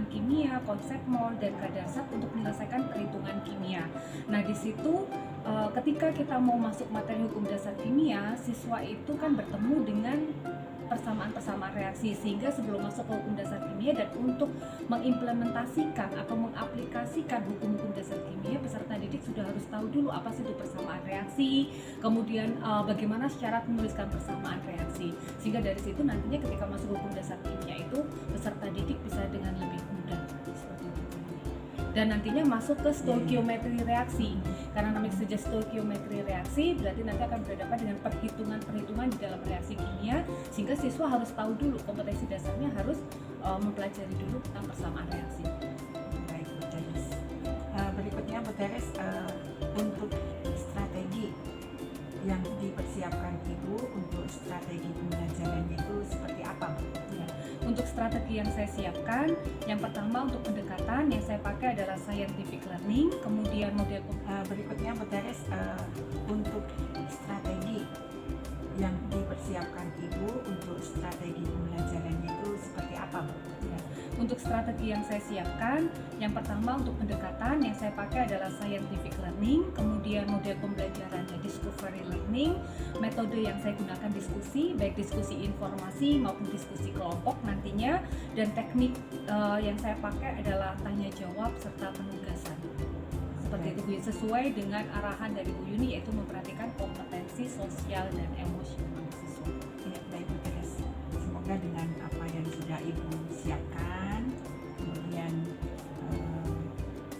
persamaan kimia, konsep mol, dan kadar zat untuk menyelesaikan perhitungan kimia. Nah, di situ ketika kita mau masuk materi hukum dasar kimia, siswa itu kan bertemu dengan persamaan-persamaan reaksi, sehingga sebelum masuk ke hukum dasar kimia dan untuk mengimplementasikan atau mengaplikasikan hukum-hukum dasar kimia, peserta didik sudah harus tahu dulu apa sih itu persamaan reaksi, kemudian bagaimana syarat menuliskan persamaan reaksi, sehingga dari situ nantinya ketika masuk hukum dasar kimia itu peserta didik bisa dengan lebih mudah seperti itu. Dan nantinya masuk ke stoikiometri reaksi, karena namanya saja stoikiometri reaksi berarti nanti akan berhadapan dengan perhitungan-perhitungan di dalam reaksi kimia, sehingga siswa harus tahu dulu kompetensi dasarnya, harus mempelajari dulu tentang persamaan reaksi. Baik, Bu Teres. Berikutnya Bu Teres, untuk strategi yang dipersiapkan Ibu untuk strategi pembelajarannya itu seperti apa, Bu? Ya. Untuk strategi yang saya siapkan, yang pertama untuk pendekatan yang saya pakai adalah scientific learning, kemudian model Berikutnya Bu Teres, untuk strategi yang dipersiapkan Ibu untuk strategi pembelajarannya itu seperti apa, Bu? ya. Untuk strategi yang saya siapkan, yang pertama untuk pendekatan yang saya pakai adalah scientific learning, kemudian model pembelajarannya discovery learning, metode yang saya gunakan diskusi, baik diskusi informasi maupun diskusi kelompok nantinya, dan teknik yang saya pakai adalah tanya jawab serta penugasan. Seperti itu, Bu, sesuai dengan arahan dari Bu Yuni, yaitu memperhatikan kompetensi sosial dan emosional siswa. Ya, baik Bu Teres. Semoga dengan apa yang sudah Ibu siapkan, kemudian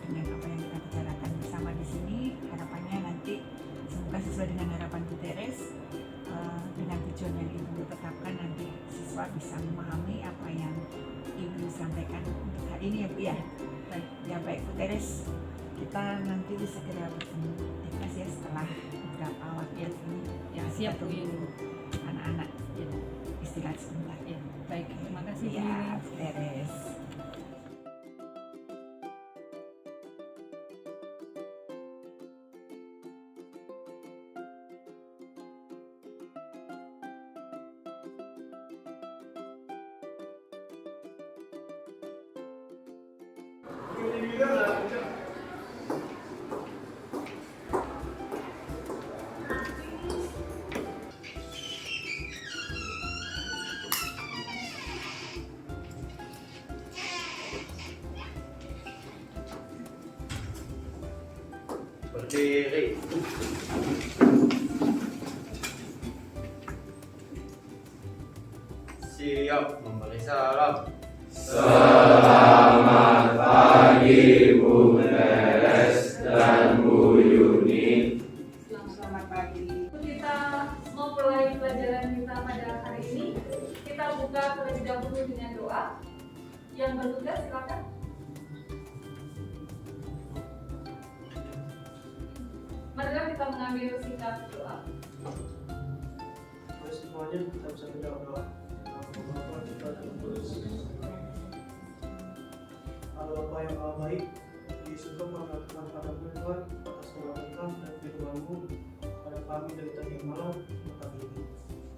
dengan apa yang kita bicarakan bersama di sini, harapannya nanti semoga sesuai dengan harapan Bu Teres, dengan tujuan yang Ibu tetapkan, nanti siswa bisa memahami apa yang Ibu sampaikan untuk hari ini, ya Bu ya. Baik. Ya, baik Bu Teres, kita nanti segera bertemu di kelas ya setelah beberapa waktu ini. Ya, siap, Bu Kita Yuni. tunggu anak-anak Ya, istirahat sebentar. ya. Baik, terima kasih, Bu Ya, Yuni. Bu Teres. Berdiri. Siap memberi salam. Selamat pagi Bu Teres dan Bu Yuni. Selamat pagi. Kita memulai pelajaran kita pada hari ini. Kita buka terlebih dahulu dengan doa. Yang bertugas silakan. Marilah kita mengambil sikap doa. Mari semuanya kita bisa berdoa. Bapa kita terus. Allah Bapa yang maha baik, di surga mengatakan padamu Tuhan atas segala berkat dan firman-Mu pada kami dari tadi malam kami ini.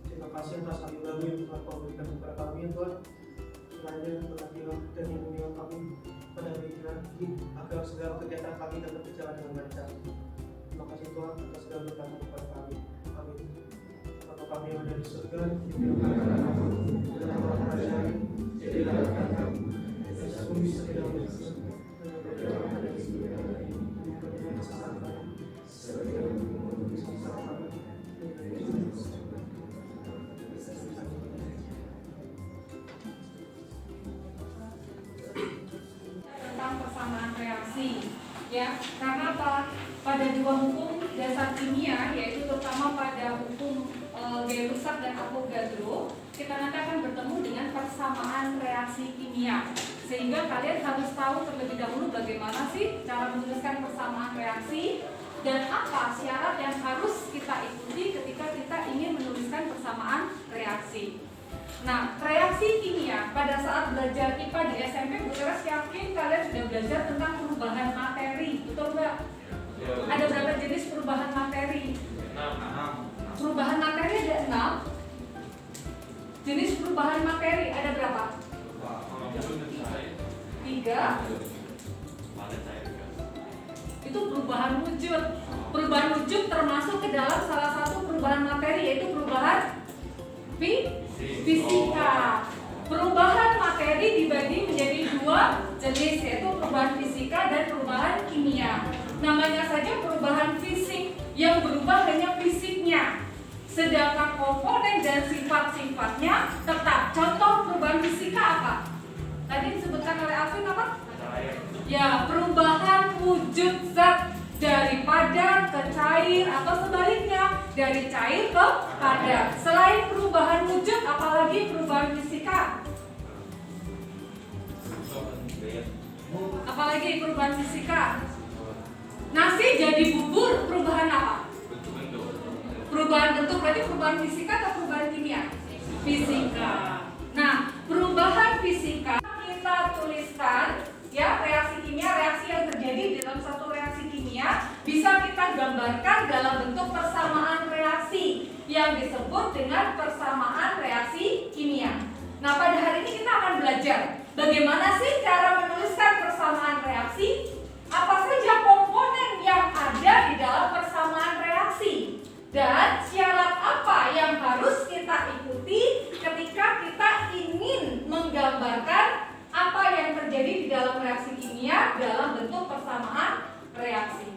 Terima kasih atas anugerah yang telah Kau berikan kepada kami ya Tuhan. Kiranya berkatilah dan lindungilah kami pada hari ini agar segala kegiatan kami dapat berjalan dengan lancar. Terima kasih Tuhan atas segala berkat kepada kami. Amin. Bapa kami yang ada di surga, dimuliakan namamu, berdoa kerajaan, jadilah kehendakmu, di bumi seperti di surga. Dan ada di surga, memberikan kesalahan kami, seperti yang mengampuni kesalahan kami, Tentang persamaan reaksi, ya, karena apa? Pada dua hukum dasar kimia, yaitu terutama pada hukum Gay-Lussac dan Avogadro, kita nanti akan bertemu dengan persamaan reaksi kimia. Sehingga kalian harus tahu terlebih dahulu bagaimana sih cara menuliskan persamaan reaksi dan apa syarat yang harus kita ikuti ketika kita ingin menuliskan persamaan reaksi. Nah, reaksi kimia pada saat belajar IPA di SMP, Bu Teres yakin kalian sudah belajar tentang perubahan materi, betul nggak? Ada berapa jenis perubahan materi? 6. Perubahan materi ada 6. Jenis perubahan materi ada berapa? 3. 3 itu perubahan wujud. Perubahan wujud termasuk ke dalam salah satu perubahan materi, yaitu perubahan fisika. Perubahan materi dibagi menjadi 2 jenis, yaitu perubahan fisika dan perubahan kimia. Namanya saja perubahan fisik, yang berubah hanya fisiknya, sedangkan komponen dan sifat-sifatnya tetap. Contoh perubahan fisika apa? Tadi disebutkan oleh Alvin apa? Ya, perubahan wujud zat dari padat ke cair atau sebaliknya dari cair ke padat. Selain perubahan wujud, apalagi perubahan fisika? Apalagi perubahan fisika? Nasi jadi bubur, perubahan apa? Perubahan bentuk, berarti perubahan fisika atau perubahan kimia? Fisika. Nah, perubahan fisika kita tuliskan, ya, reaksi kimia, reaksi yang terjadi dalam satu reaksi kimia bisa kita gambarkan dalam bentuk persamaan reaksi yang disebut dengan persamaan reaksi kimia. Nah, pada hari ini kita akan belajar bagaimana sih cara menuliskan persamaan reaksi, apa saja komponen yang ada di dalam persamaan reaksi, dan syarat apa yang harus kita ikuti ketika kita ingin menggambarkan apa yang terjadi di dalam reaksi kimia dalam bentuk persamaan reaksi.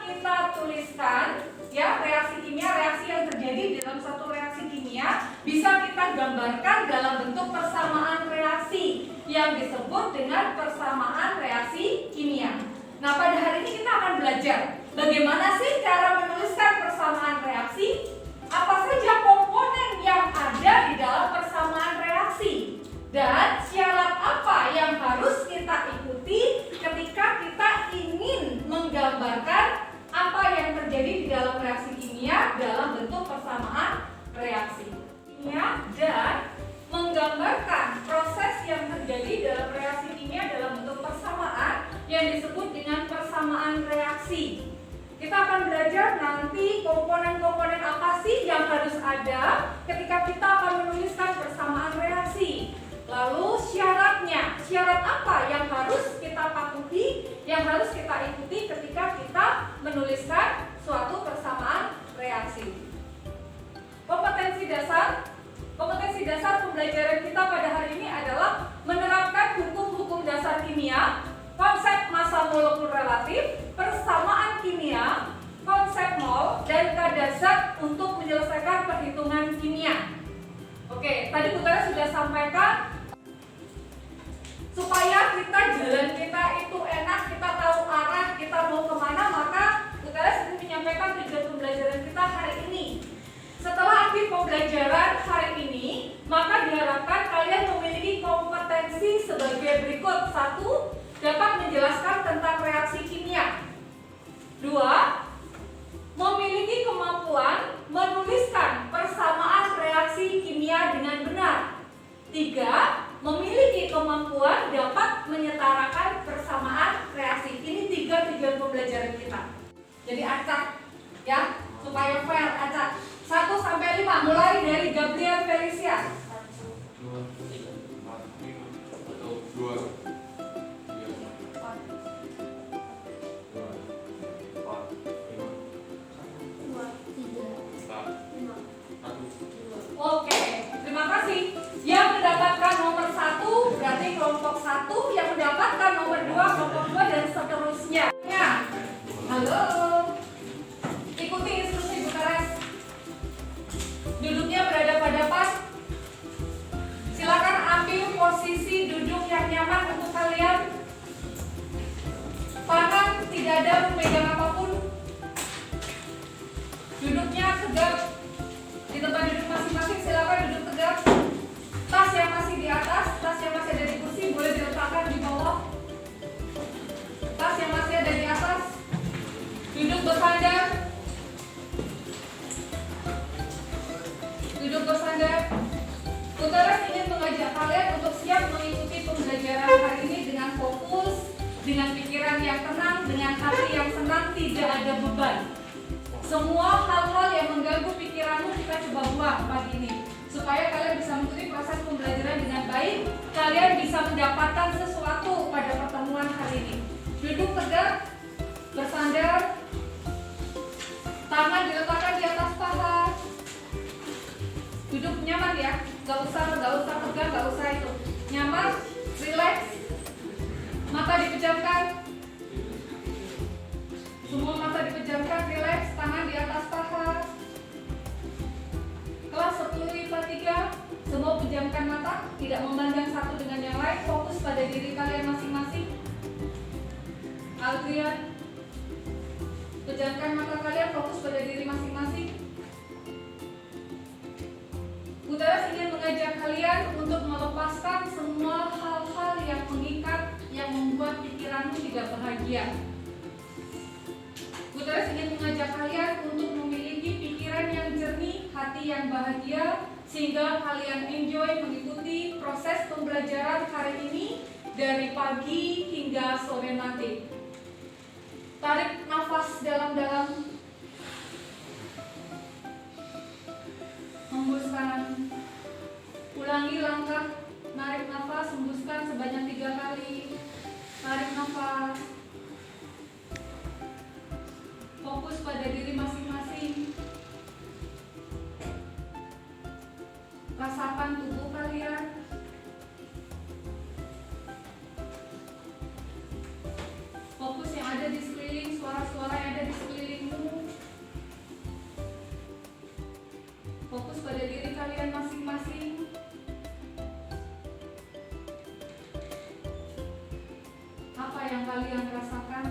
Kita tuliskan, ya, reaksi kimia, reaksi yang terjadi dalam satu reaksi kimia bisa kita gambarkan dalam bentuk persamaan reaksi yang disebut dengan persamaan reaksi kimia. Nah, pada hari ini kita akan belajar bagaimana sih cara menuliskan persamaan reaksi, apa saja komponen yang ada di dalam persamaan reaksi, dan syarat apa yang harus kita ikuti ketika kita ingin menggambarkan apa yang terjadi di dalam reaksi kimia dalam bentuk persamaan reaksi kimia, dan menggambarkan proses yang terjadi dalam reaksi kimia dalam bentuk persamaan yang disebut dengan persamaan reaksi. Kita akan belajar nanti komponen-komponen apa sih yang harus ada ketika kita akan menuliskan persamaan reaksi. Lalu syaratnya, syarat apa yang harus kita patuhi, yang harus kita ikuti ketika kita menuliskan suatu persamaan reaksi. Kompetensi dasar pembelajaran kita pada hari ini adalah menerapkan hukum-hukum dasar kimia, konsep massa molekul relatif, persamaan kimia, konsep mol, dan kadar zat untuk menyelesaikan perhitungan kimia. Oke, tadi Bu Tara sudah sampaikan, supaya jalan kita itu enak, kita tahu arah, kita mau kemana, maka Bu Tara sudah menyampaikan tujuan pembelajaran kita hari ini. Setelah akhir pembelajaran hari ini, maka diharapkan kalian memiliki kompetensi sebagai berikut. 1. Dapat menjelaskan tentang reaksi kimia. 2. Memiliki kemampuan menuliskan persamaan reaksi kimia dengan benar. 3. Memiliki kemampuan dapat menyetarakan persamaan reaksi. Ini 3 tujuan pembelajaran kita. Jadi acak, ya, supaya fair, acak. 1 sampai 5, mulai dari Gabriel Felicia. 2, 3, 4, 5, 2. Oke, terima kasih. Yang mendapatkan nomor 1 berarti kelompok 1, yang mendapatkan nomor 2 kelompok 2, dan seterusnya. Ya. Halo. Ikuti instruksi Bu Teres. Duduknya berada pada pas. Silakan ambil posisi duduk yang nyaman untuk kalian. Tangan tidak ada memegang apapun. Duduknya tegak. Di tempat duduk masing-masing silakan duduk tegak. Tas yang masih di atas, tas yang masih ada di kursi boleh diletakkan di bawah. Tas yang masih ada di atas duduk bersandar. Duduk bersandar. Bu Teres ingin mengajak kalian untuk siap mengikuti pembelajaran hari ini dengan fokus, dengan pikiran yang tenang, dengan hati yang senang, tidak ada beban. Semua hal-hal yang mengganggu pikiranmu kita coba buang pagi ini, supaya supaya kalian bisa mengikuti proses pembelajaran dengan baik, kalian bisa mendapatkan sesuatu pada pertemuan hari ini. Duduk tegak, bersandar, tangan diletakkan di atas paha. Duduk nyaman ya, gak usah tegang, gak usah itu. Nyaman, relax, mata dipejamkan. Semua mata dipejamkan, relax, tangan di atas paha. Kelas 10 IPA 3, semua pejamkan mata, tidak memandang satu dengan yang lain, fokus pada diri kalian masing-masing. Adrian, pejamkan mata kalian, fokus pada diri masing-masing. Buteres ingin mengajak kalian untuk melepaskan semua hal-hal yang mengikat, yang membuat pikiranmu tidak bahagia. Buteres ingin mengajak kalian untuk memiliki pikiran yang jernih, hati yang bahagia, sehingga kalian enjoy mengikuti proses pembelajaran hari ini dari pagi hingga sore nanti. Tarik nafas dalam-dalam, hembuskan. Ulangi langkah, narik nafas, hembuskan sebanyak 3 kali. Tarik nafas. Fokus pada diri masing-masing. Rasakan tubuh kalian. Fokus yang ada di sekeliling, suara-suara yang ada di sekelilingmu. Fokus pada diri kalian masing-masing. Apa yang kalian rasakan?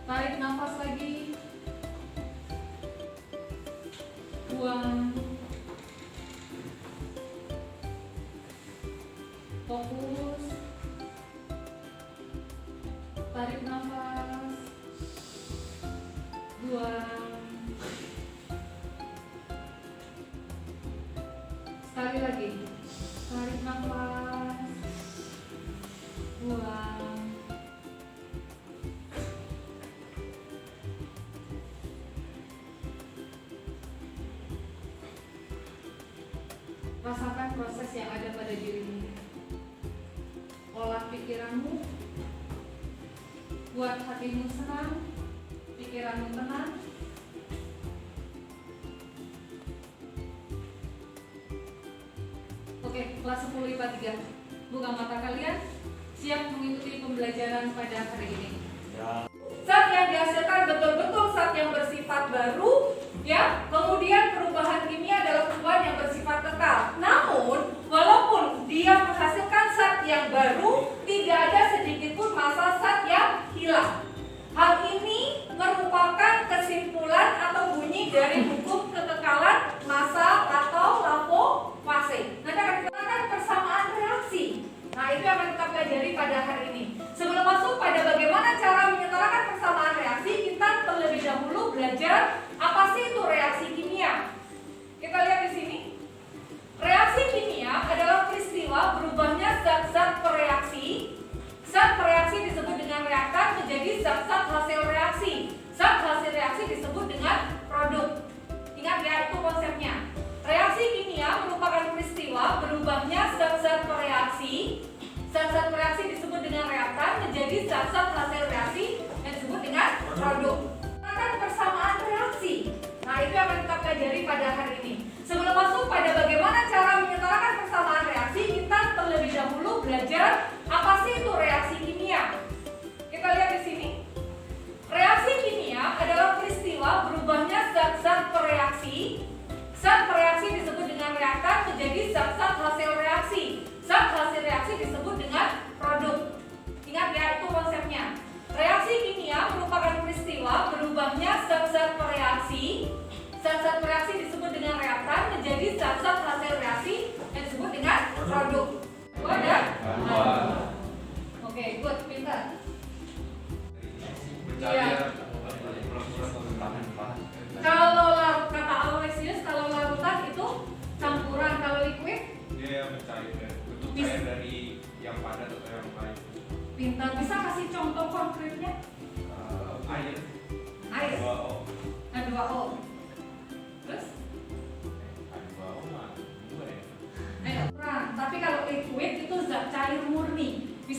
Tarik nafas lagi. Buang. Fokus. Tarik nafas. Buang. Sekali lagi. Tarik nafas. Buang. Rasakan proses yang ada pada dirimu. Olah pikiranmu, buat hatimu senang, pikiranmu tenang. Oke, kelas 10 IPA 3. Buka mata kalian, siap mengikuti pembelajaran pada hari ini. Zat yang dihasilkan betul-betul zat yang bersifat baru, ya. Kemudian perubahan kimia adalah perubahan yang bersifat kekal. Namun, walaupun dia menghasilkan zat yang baru, tidak ada sedikit pun massa zat yang hilang. Hal ini merupakan kesimpulan atau bunyi dari hukum kekekalan massa atau Lavoie fase. Nanti akan kita lihat persamaan reaksi. Nah, itu yang akan kita pelajari pada hari ini. Sebelum masuk pada bagaimana cara menyetarakan persamaan reaksi, kita terlebih dahulu belajar apa sih itu reaksi kimia. Kita lihat di sini. Reaksi kimia adalah peristiwa berubahnya zat-zat pereaksi. Zat pereaksi disebut dengan reaktan menjadi zat-zat hasil reaksi. Zat hasil reaksi disebut dengan produk. Ingat ya, itu konsepnya. Reaksi kimia merupakan peristiwa berubahnya zat-zat pereaksi. Zat-zat reaksi disebut dengan reaktan menjadi zat-zat hasil reaksi yang disebut dengan produk. Akan persamaan reaksi. Nah, itu yang akan kita pelajari pada hari ini. Sebelum masuk pada bagaimana cara menyetarakan persamaan reaksi, kita terlebih dahulu belajar apa sih itu reaksi kimia. Kita lihat di sini. Reaksi kimia adalah peristiwa berubahnya zat-zat pereaksi. Zat pereaksi disebut dengan reaktan menjadi zat-zat hasil reaksi. Zat hasil reaksi disebut dengan produk. Ingat ya, itu konsepnya. Reaksi kimia merupakan peristiwa berubahnya zat-zat pereaksi. Zat-zat reaksi disebut dengan reaktan menjadi zat-zat hasil reaksi yang disebut dengan produk. Dua dan? Oke, good, pintar. Iya. Kalau kata Aloysius, kalau larutan itu campuran, kalau liquid dia mencair bentuk cair dari yang padat atau yang lain. pintar. Bisa kasih contoh konkretnya? Air. Air. 2O. H2O. Terus?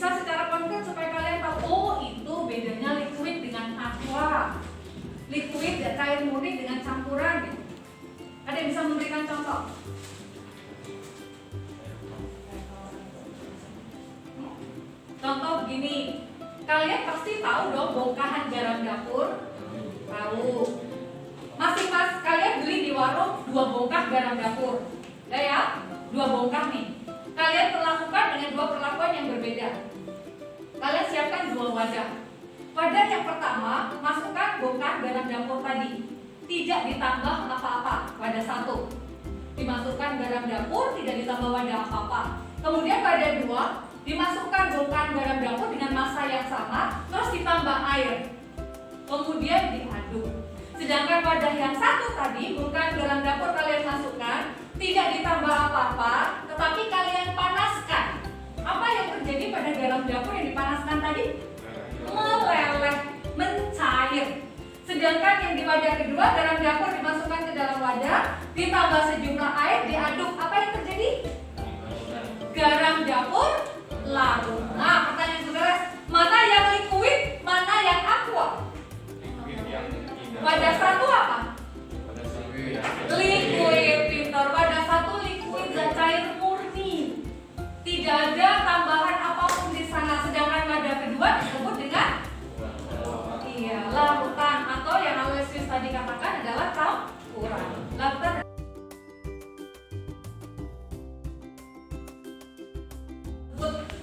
Bisa secara konkret supaya kalian tahu, oh itu bedanya liquid dengan aqua, liquid dan cair murni dengan campuran gitu. Ada yang bisa memberikan contoh? Contoh begini, kalian pasti tahu dong bongkahan garam dapur. Tahu. Kalian beli di warung 2 bongkah garam dapur. Ya, 2 bongkah nih. Kalian perlakukan dengan 2 perlakuan yang berbeda. Kalian siapkan 2 wadah. Wadah yang pertama, masukkan bongkah garam dapur tadi. Tidak ditambah apa-apa. Wadah 1. Dimasukkan garam dapur, tidak ditambah wadah apa-apa. Kemudian wadah 2, dimasukkan bongkahan garam dapur dengan massa yang sama, terus ditambah air. Kemudian diaduk. Sedangkan wadah yang 1 tadi, bongkahan garam dapur kalian masukkan, tidak ditambah apa-apa, tetapi kalian panaskan. Apa yang terjadi pada garam dapur yang dipanaskan tadi? Meleleh, mencair. Sedangkan yang di wadah kedua, garam dapur dimasukkan ke dalam wadah, ditambah sejumlah air, diaduk. Apa yang terjadi? Garam dapur larut. Nah, pertanyaan saudara, mana yang liquid, mana yang aqua? Wadah 1 apa? Liquid, pintar. Wadah 1 liquid dan cair murni. Tidak ada tambahan apapun di sana. Sedangkan wadah kedua disebut dengan larutan, atau yang Aloysius tadi katakan adalah campuran. Larutan.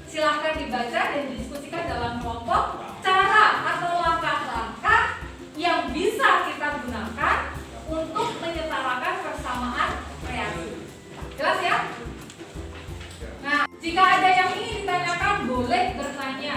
Silahkan dibaca dan didiskusikan dalam kelompok cara atau langkah-langkah yang bisa kita gunakan untuk menyetarakan persamaan reaksi. Jelas ya? Nah, jika ada yang ingin ditanyakan, boleh bertanya.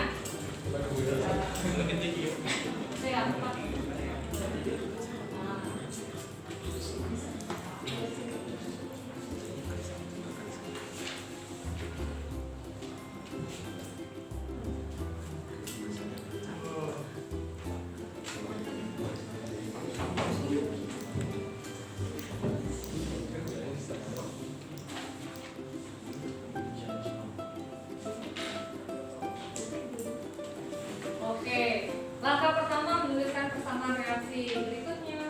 Oke, langkah pertama menuliskan persamaan reaksi. Berikutnya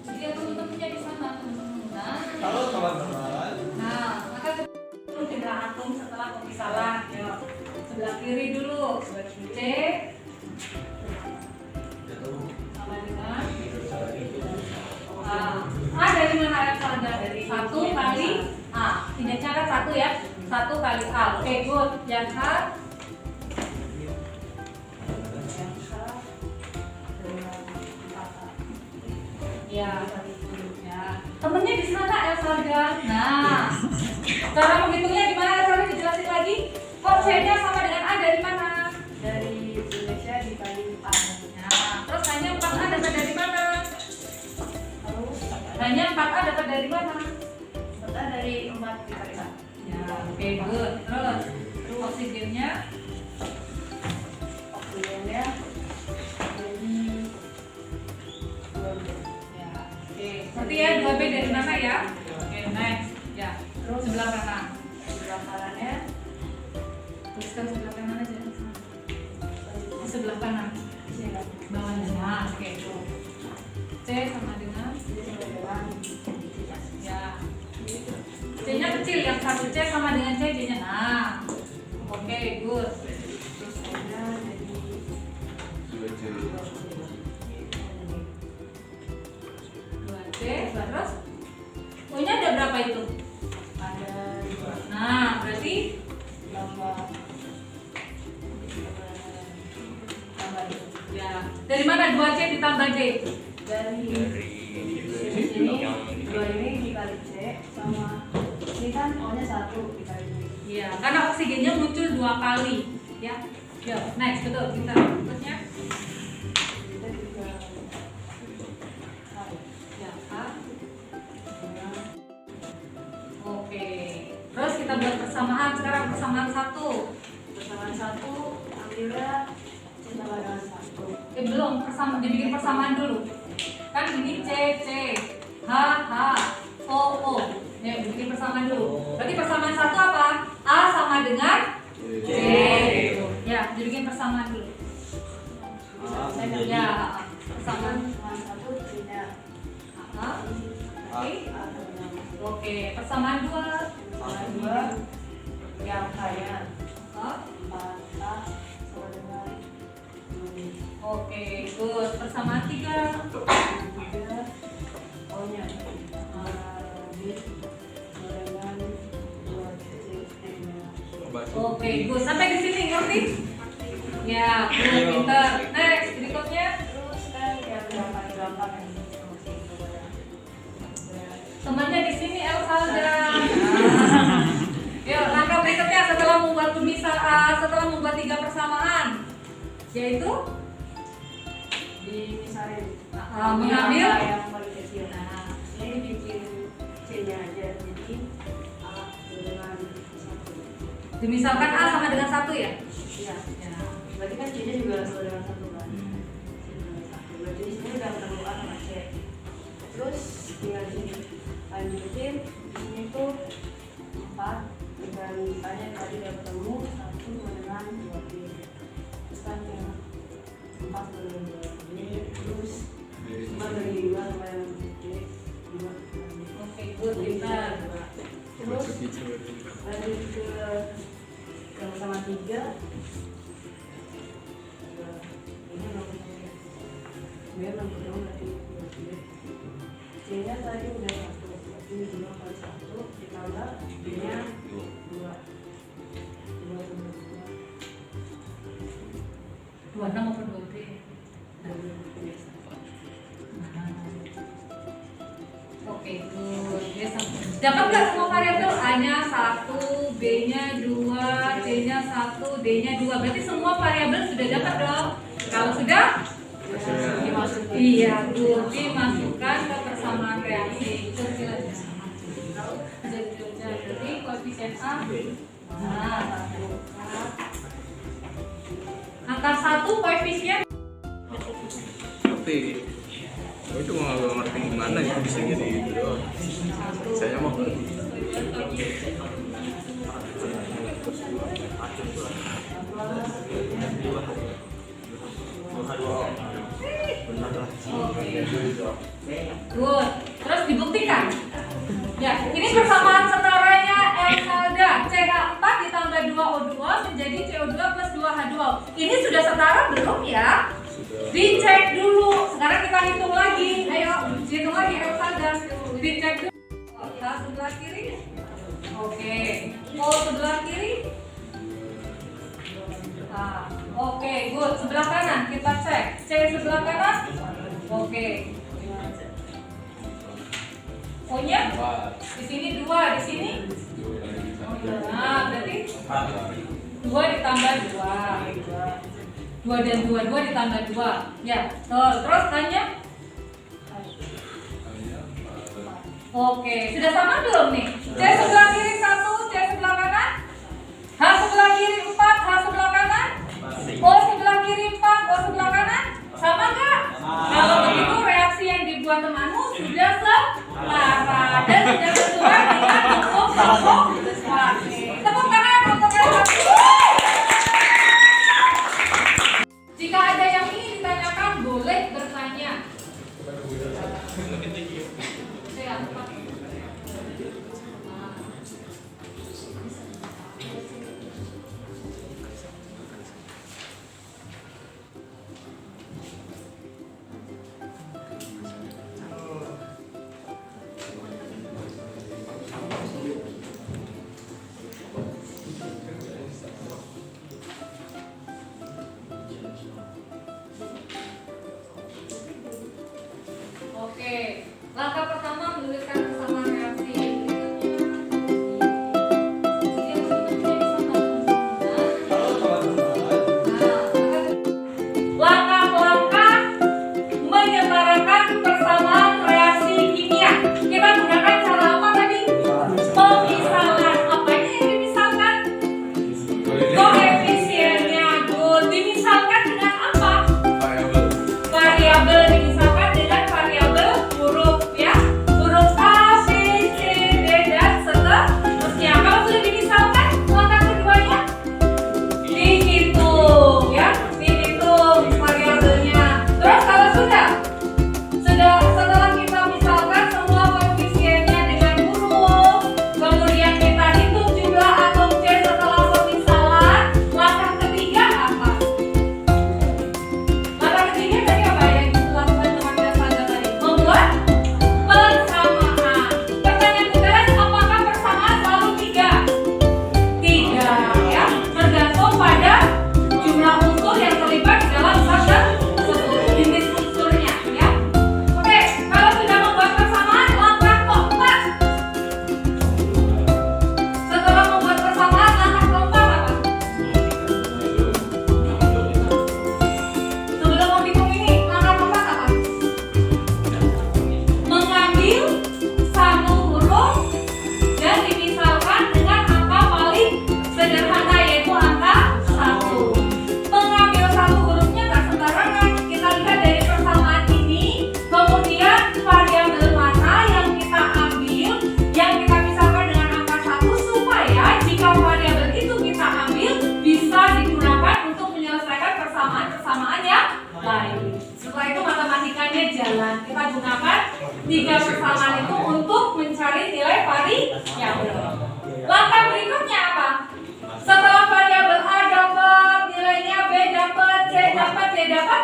dia teman-temannya di sana, teman-teman. Halo teman-teman. Nah, maka jumlah atom setelah pemisahan. Ya. Sebelah kiri dulu, C sama dengan A dari mana Alexander? Dari 1 kali A. Tidak catat 1 ya. 1 kali A. Oke, good. Yang H ya, temennya di sana Elsaga. Nah, cara menghitungnya gimana Elsaga? Dijelasin lagi. Kok C-nya sama dengan A dari mana? Dari Indonesia dikali 4. Nah, terus hanya 4A dapat dari mana? Hanya 4A dapat dari mana? Dapat dari 4 dikali 4. Ya, oke, good. Terus oksigennya Oksigennya jadi 2B. ya, oke. Seperti ya 2B dari mana ya? Oke, next. Ya, terus sebelah kanan. Sebelah kanannya Tuliskan sebelah kanan aja. Di sebelah kanan. Bawahnya. Nah, oke. C sama dengan ya. C-nya kecil, yang 1 C sama dengan C, D-nya. Nah, oke, good. terus ada jadi 2C, terus O-nya ada berapa itu? ada 2. Nah, berarti Tambah ya. Dari mana 2C ditambah D? dari sini 2 ini dikali C sama ini kan O-nya 1 dikali D. Iya, karena oksigennya muncul 2 kali, ya. Yuk, next, betul. Kita terusnya Kita juga ya, A. Oke. Terus kita buat persamaan. Sekarang persamaan 1. persamaan 1 ambilnya C sama dengan 1. Belum, dibikin persamaan dulu. Kan ini C, H, O. Ya, dibikin persamaan dulu. Berarti persamaan 1 apa? A sama dengan persamaan dulu. Ya, persamaan. Oke, persamaan 2. Yang kaya Hah? 4A sama dengan Oke, good. Persamaan 3. 3 O-nya B sama dengan 2C. Oke, good. Sampai di sini ngerti? Ya, good, pinter. Next, berikutnya. Terus kan yang gampang yang Temannya di sini Elsalda. Yuk, langkah berikutnya setelah membuat setelah membuat 3 persamaan, yaitu dimisalin mengambil yang paling kecil. Nah, ini bikin C-nya aja, jadi A dengan 1. dimisalkan A sama dengan 1 ya. Iya, berarti kan C-nya juga sama dengan 1 kan. C dengan 1. Berarti di sini udah ketemu A sama C. Terus tinggal di sini lanjutin, di sini tuh 4 dengan A-nya tadi udah ketemu 1 sama dengan 2B. Terus kan yang 4 sama dengan 2B, terus 5 dari 2 sama dengan 2B, 5 dengan 2. Oke, good, pinter. Terus lanjut ke yang sama 3. Ini biar nanti dong nanti C-nya tadi udah 1, berarti 2 kali 1 ditambah B-nya 2 tambah 2 26 maupun 2B. dari biasa. Oke, good. Dapat nggak semua variabel? A-nya 1, B-nya 2, C-nya 1, D-nya 2. Berarti semua variabel sudah dapat dong. Kalau sudah, Dimasukin. iya, good. Dimasukkan ke persamaan reaksi. Jadi koefisien A. Nah, angka 1 koefisien. Ngerti. Gue cuma nggak ngerti gimana ya bisa jadi gitu doang. Saya mau Good. Terus dibuktikan. Ya, ini persamaan setaranya Elsalda. CH4 ditambah 2O2 menjadi CO2 plus 2H2O. Ini sudah setara belum ya? Dicek dulu. Sekarang kita hitung lagi. Ayo, hitung lagi Elsalda. Dicek dulu. H sebelah kiri. Oke. O sebelah kiri. Nah, oke, good. Sebelah kanan kita cek. C sebelah kanan. Oke. O-nya di sini 2, di sini. Nah, berarti 2 ditambah 2. 2 dan 2 ditambah 2. Ya, terus tanya. Oke, sudah sama belum nih? C sebelah kiri 1, C sebelah kanan. H sebelah kiri 4, H sebelah kanan. O sebelah kiri 4, O sebelah kanan. Sama nggak? Kalau begitu reaksi yang dibuat temanmu sudah setara dan sudah sesuai dengan hukum konservasi. Tepuk tangan untuk reaksi. Jika ada yang ingin ditanyakan, boleh bertanya. Oke, langkah pertama menuliskan persamaan reaksi. Langkah-langkah menyetarakan persamaan reaksi kimia. Kita gunakan cara apa tadi? Pemisahan. Apanya yang dimisalkan? Koefisiennya. Good. Dimisalkan dengan apa? Variabel dimisalkan dengan variabel huruf ya. 3 persamaan itu untuk mencari nilai variabel. Langkah berikutnya apa? Setelah variabel A dapat, nilainya B dapat, C dapat, D dapat,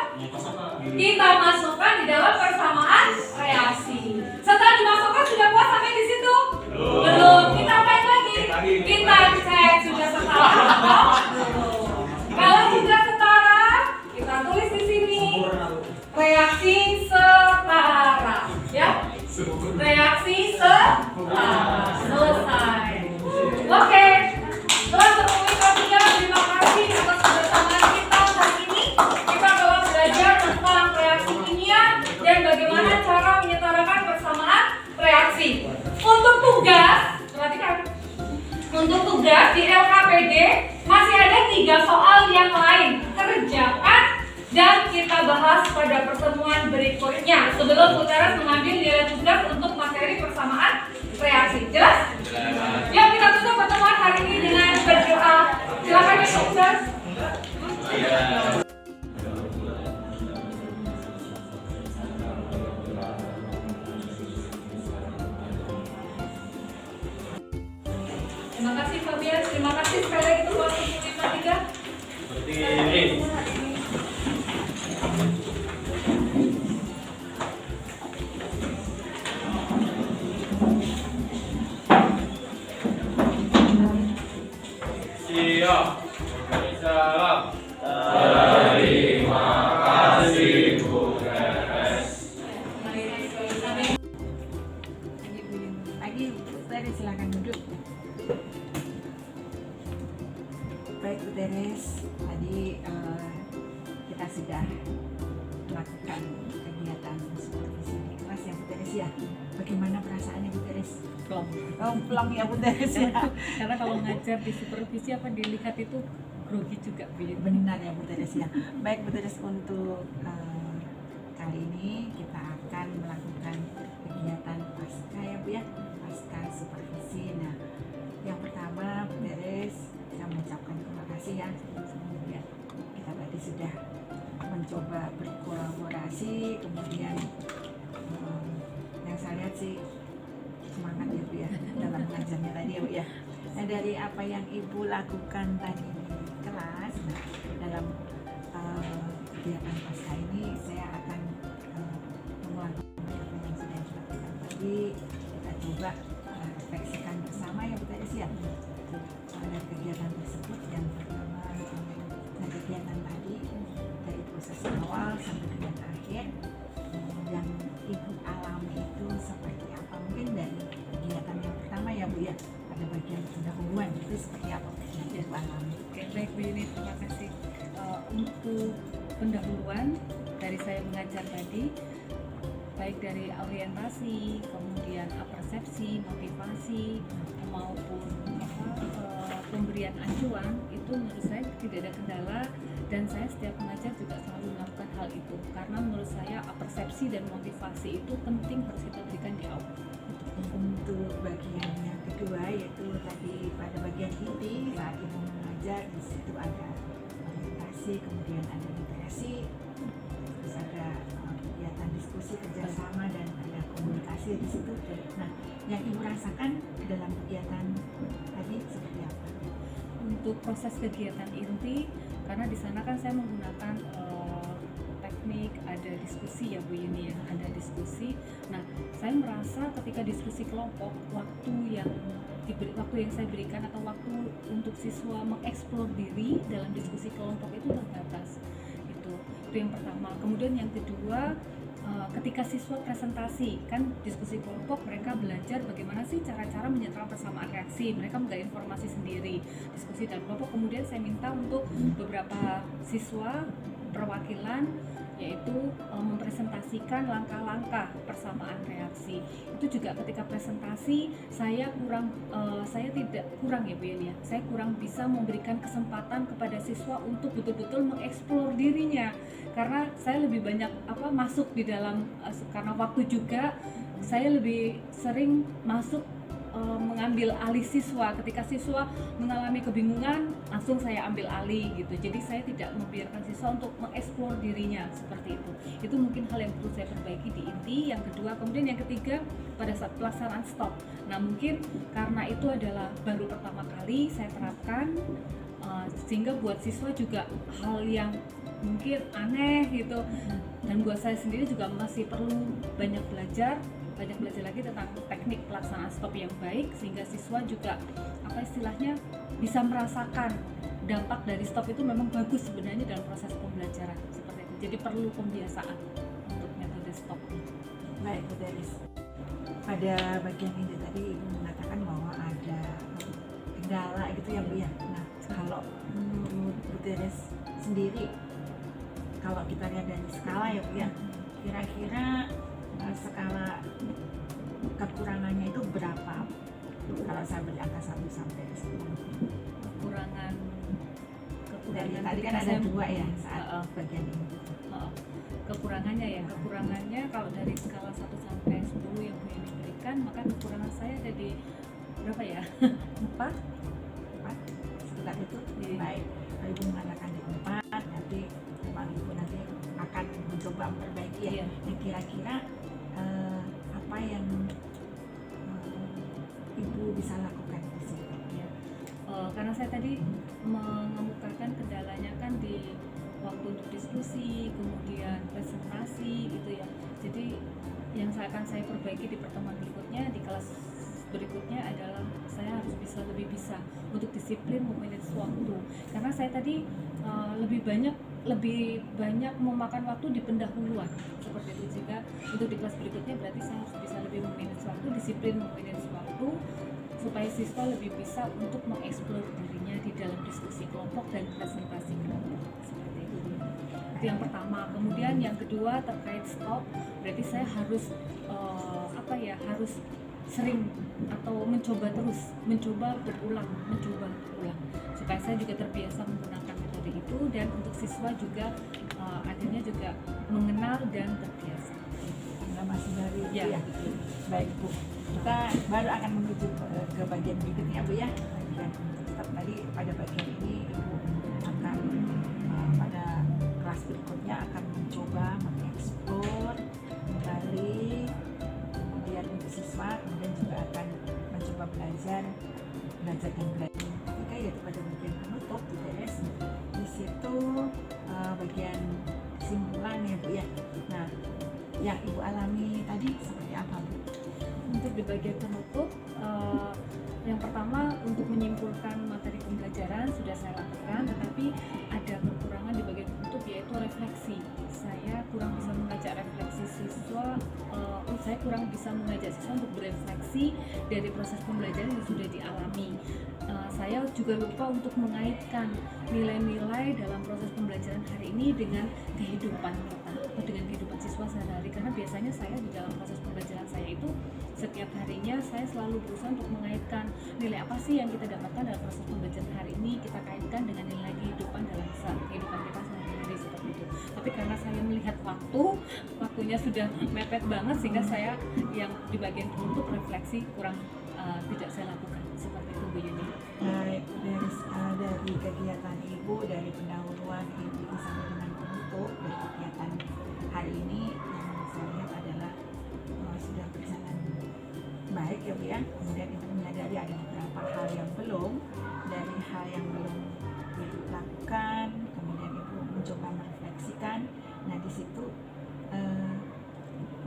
kita masukkan di dalam persamaan reaksi. Setelah dimasukkan sudah puas sampai di situ? Belum. Kita apain lagi? Kita cek sudah setara atau belum. Kalau sudah setara, kita tulis di sini reaksi setara, ya. Reaksi setara. Selesai. Oke. Setelah terpenuhi ketiga, terima kasih atas kebersamaan kita hari ini. Kita telah belajar tentang reaksi kimia dan bagaimana cara menyetarakan persamaan reaksi. Untuk tugas, perhatikan. Untuk tugas di LKPD masih ada 3 soal yang lain. Kerjakan dan kita bahas pada pertemuan berikutnya sebelum Buteres mengambil nilai tugas untuk materi persamaan reaksi. Jelas? Yuk kita tutup pertemuan hari ini dengan berdoa. Silakan ya Buteres. Terima kasih Fabian, terima kasih sekali lagi untuk waktu kita 3. Siap. Salam. Terima kasih Bu Teres. Pagi, Bu Teres, silakan duduk. Baik Bu Teres, tadi kita sudah melakukan kegiatan supervisi di kelas ya Bu Teres ya. Bagaimana perasaannya Bu Teres? Plong. Oh, plong ya Bu Teres ya. Karena kalau ngajar di supervisi apa dilihat itu grogi juga Bu. Benar ya Bu Teres ya. Baik Bu Teres, untuk kali ini kita akan melakukan kegiatan pasca ya Bu ya, pasca supervisi. Nah, yang pertama Bu Teres, saya mengucapkan terima kasih ya. Kemudian kita tadi sudah mencoba berkolaborasi, kemudian yang saya lihat sih semangat ya Bu ya dalam mengajarnya tadi ya Bu ya. Nah, dari apa yang Ibu lakukan tadi di kelas, nah, dalam kegiatan pasca ini saya akan mengulangi apa yang sudah dilakukan tadi. Kita coba refleksikan bersama ya Bu Teres ya. Pada kegiatan tersebut yang pertama, nah, kegiatan tadi dari proses awal sampai dengan akhir yang Ibu alami itu seperti apa? Mungkin dari kegiatan yang pertama ya Bu ya, pada bagian pendahuluan itu seperti apa yang Ibu alami? Oke, baik Bu Yuni, terima kasih. Untuk pendahuluan dari saya mengajar tadi, baik dari orientasi, kemudian persepsi, motivasi, maupun pemberian acuan, itu menurut saya tidak ada kendala, dan saya setiap mengajar juga selalu melakukan hal itu karena menurut saya persepsi dan motivasi itu penting harus kita berikan di awal. Untuk bagian yang kedua, yaitu tadi pada bagian inti saat Ibu mengajar, di situ ada orientasi, kemudian ada literasi, terus ada kegiatan diskusi kerjasama dan ada komunikasi di situ. Nah, yang Ibu rasakan dalam kegiatan tadi seperti apa? Untuk proses kegiatan inti, karena di sana kan saya menggunakan teknik, ada diskusi ya Bu Yuni ya, ada diskusi. Nah, saya merasa ketika diskusi kelompok, waktu yang saya berikan atau waktu untuk siswa mengeksplor diri dalam diskusi kelompok itu terbatas. Itu yang pertama. Kemudian yang kedua, ketika siswa presentasi, kan diskusi kelompok, mereka belajar bagaimana sih cara-cara menyetarakan persamaan reaksi, mereka menggali informasi sendiri, diskusi dalam kelompok. Kemudian saya minta untuk beberapa siswa perwakilan, yaitu mempresentasikan langkah-langkah persamaan reaksi. Itu juga ketika presentasi saya tidak kurang ya Bu ya, saya kurang bisa memberikan kesempatan kepada siswa untuk betul-betul mengeksplor dirinya, karena saya lebih banyak masuk di dalam, karena waktu juga saya lebih sering masuk mengambil alih siswa. Ketika siswa mengalami kebingungan, langsung saya ambil alih gitu. Jadi saya tidak membiarkan siswa untuk mengeksplor dirinya seperti itu. Itu mungkin hal yang perlu saya perbaiki di inti. Yang kedua, kemudian yang ketiga pada saat pelaksanaan stop. Nah mungkin karena itu adalah baru pertama kali saya terapkan, sehingga buat siswa juga hal yang mungkin aneh gitu. Dan buat saya sendiri juga masih perlu banyak belajar lagi tentang teknik pelaksanaan stop yang baik, sehingga siswa juga apa istilahnya bisa merasakan dampak dari stop itu memang bagus sebenarnya dalam proses pembelajaran seperti itu. Jadi perlu pembiasaan untuk metode stop. Baik, Bu Teres. Pada bagian ini tadi Ibu mengatakan bahwa ada kendala gitu ya Bu ya. Nah, kalau menurut Bu Teres sendiri, kalau kita lihat dari skala ya Bu ya, kira-kira skala kekurangannya itu berapa? Kalau saya beri angka 1 sampai 10. Kekurangan Dari tadi kan ada saya- 2 ya saat bagian ini. kekurangannya ya, kekurangannya kalau dari skala 1 sampai 10 yang Bu Yeni berikan, maka kekurangan saya ada di berapa ya? 4. 4 sekitar itu. Iya. Baik, kalau Ibu mengatakan di 4, nanti memang Ibu nanti akan mencoba memperbaiki ya. Iya. Yang kira-kira apa yang Ibu bisa lakukan di sini? Ya. Karena saya tadi mengemukakan kendalanya kan di waktu untuk diskusi, kemudian presentasi gitu ya. Jadi yang akan saya perbaiki di pertemuan berikutnya, di kelas berikutnya adalah saya harus lebih bisa untuk disiplin memanage waktu. Karena saya tadi lebih banyak memakan waktu di pendahuluan seperti itu. Jika untuk di kelas berikutnya berarti saya harus bisa lebih memanage waktu, disiplin memanage waktu, supaya siswa lebih bisa untuk mengeksplor dirinya di dalam diskusi kelompok dan presentasi kelompok seperti itu. Itu yang pertama. Kemudian yang kedua terkait stop, berarti saya harus harus sering atau mencoba berulang supaya saya juga terbiasa menggunakan metode itu, dan untuk siswa juga akhirnya juga mengenal dan terbiasa. Masih baru Ya. ya. Baik Bu, kita baru akan menuju ke bagian berikutnya Bu ya. Bagian stop tadi pada bagian ini Ibu akan pada kelas berikutnya akan mencoba mengeksplor kembali, kemudian untuk siswa, kemudian juga akan mencoba belajar dan belajar. Oke, yaitu pada bagian penutup Bu Teres. Di situ bagian kesimpulan ya Bu ya. Nah, yang Ibu alami tadi seperti apa Bu? Untuk di bagian penutup, yang pertama untuk menyimpulkan materi pembelajaran sudah saya lakukan, tetapi ada kekurangan di bagian penutup yaitu refleksi. Saya kurang bisa mengajak refleksi siswa, saya kurang bisa mengajak siswa untuk berefleksi dari proses pembelajaran yang sudah dialami. Saya juga lupa untuk mengaitkan nilai-nilai dalam proses pembelajaran hari ini dengan kehidupan kita atau dengan kehidupan siswa sehari-hari, karena biasanya saya di dalam proses pembelajaran saya itu setiap harinya saya selalu berusaha untuk mengaitkan nilai apa sih yang kita dapatkan dalam proses pembelajaran hari ini, kita kaitkan dengan nilai kehidupan dalam kehidupan kita sehari-hari seperti itu. Tapi karena saya melihat waktunya sudah mepet banget, sehingga saya yang di bagian penutup refleksi kurang tidak saya lakukan seperti itu Bu Yuni. Baik, dari kegiatan Ibu, dari pendahuluan Ibu sampai dengan penutup dari kegiatan hari ini, yang saya lihat adalah sudah berjalan baik ya Bu ya. Kemudian Ibu menyadari ada beberapa hal yang belum, dari hal yang belum Ibu lakukan, kemudian Ibu mencoba merefleksikan. Nah di situ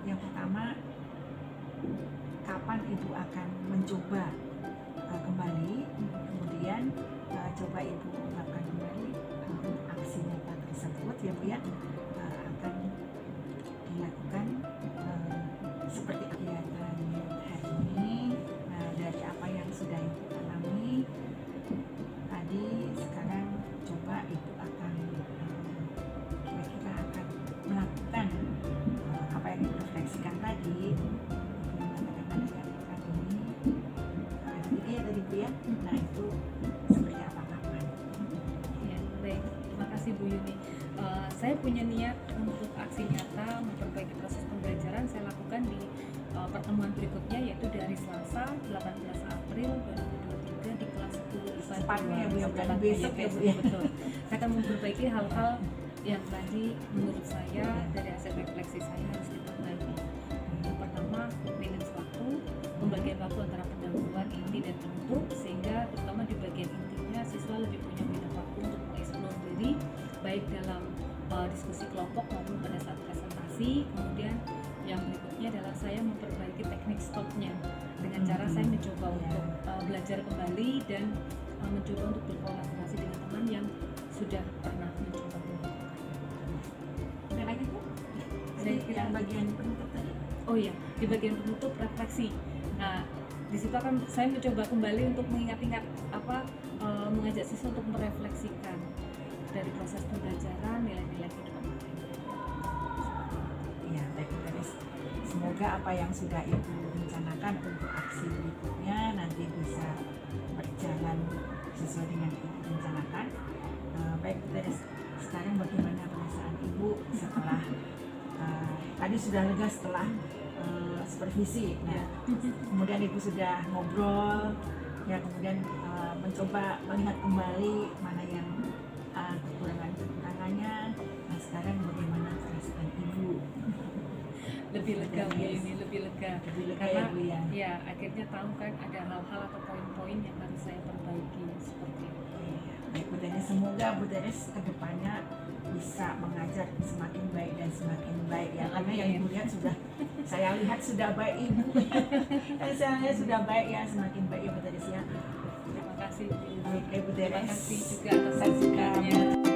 yang pertama, kapan Ibu akan mencoba kembali, kemudian coba Ibu ungkapkan kembali aksi nyata tersebut ya Bu ya, akan dilakukan seperti kegiatan hari ini. Nah, dari apa yang sudah Ibu alami tadi, sekarang coba Ibu akan kira-kira akan melakukan apa yang Ibu refleksikan tadi. Ibu mengatakan ada kegiatan ini, ya tadi Bu ya. Nah itu seperti apa kapan? Ya, baik. Terima kasih kasih Bu Yuni. Saya punya niat untuk aksi nyata memperbaiki proses pembelajaran saya lakukan di pertemuan berikutnya, yaitu dari Selasa 18 April 2023 di kelas 10 IPA 2. Cepatnya ya, Bu, ya, bukan Cepatnya, besok ya, Bu, ya. Betul. Saya akan memperbaiki hal-hal yang tadi menurut saya dari hasil refleksi saya harus diperbaiki. Yang pertama, manage waktu, pembagian waktu antara pendahuluan, inti dan penutup, sehingga terutama di bagian intinya siswa lebih punya banyak waktu untuk mengeksplor diri, baik dalam diskusi kelompok maupun pada saat presentasi. Kemudian yang berikutnya adalah saya memperbaiki teknik stopnya dengan cara saya mencoba untuk belajar kembali dan mencoba untuk berkolaborasi dengan teman yang sudah pernah mencoba melakukan. Ada lagi Bu? Saya Jadi kira- yang bagian penutup tadi. Oh iya, di bagian penutup refleksi. Nah, di situ akan saya mencoba kembali untuk mengingat-ingat mengajak siswa untuk merefleksikan dari proses pembelajaran, nilai-nilai kehidupan mereka. Ya, baik Bu Teres. Semoga apa yang sudah Ibu rencanakan untuk aksi berikutnya nanti bisa berjalan sesuai dengan yang Ibu rencanakan. Baik Bu Teres, sekarang bagaimana perasaan Ibu setelah tadi sudah lega setelah supervisi. Nah, kemudian Ibu sudah ngobrol, ya kemudian mencoba melihat kembali mana yang kekurangannya. Nah, sekarang bagaimana perasaan Ibu? Lebih lega Bu ini, lebih lega. Lebih lega Karena ya, Bu, ya? ya akhirnya tahu kan ada hal-hal atau poin-poin yang harus saya perbaiki seperti itu. Baik Bu Teres, semoga Bu Teres kedepannya bisa mengajar semakin baik dan semakin baik ya, karena yang Ibu lihat sudah saya lihat sudah baik Ibu dan saya lihat sudah baik ya, semakin baik ya Bu Teres ya. Terima kasih Bu Yuni. Oke Bu Terima Teres, kasih juga atas saya juga masukannya.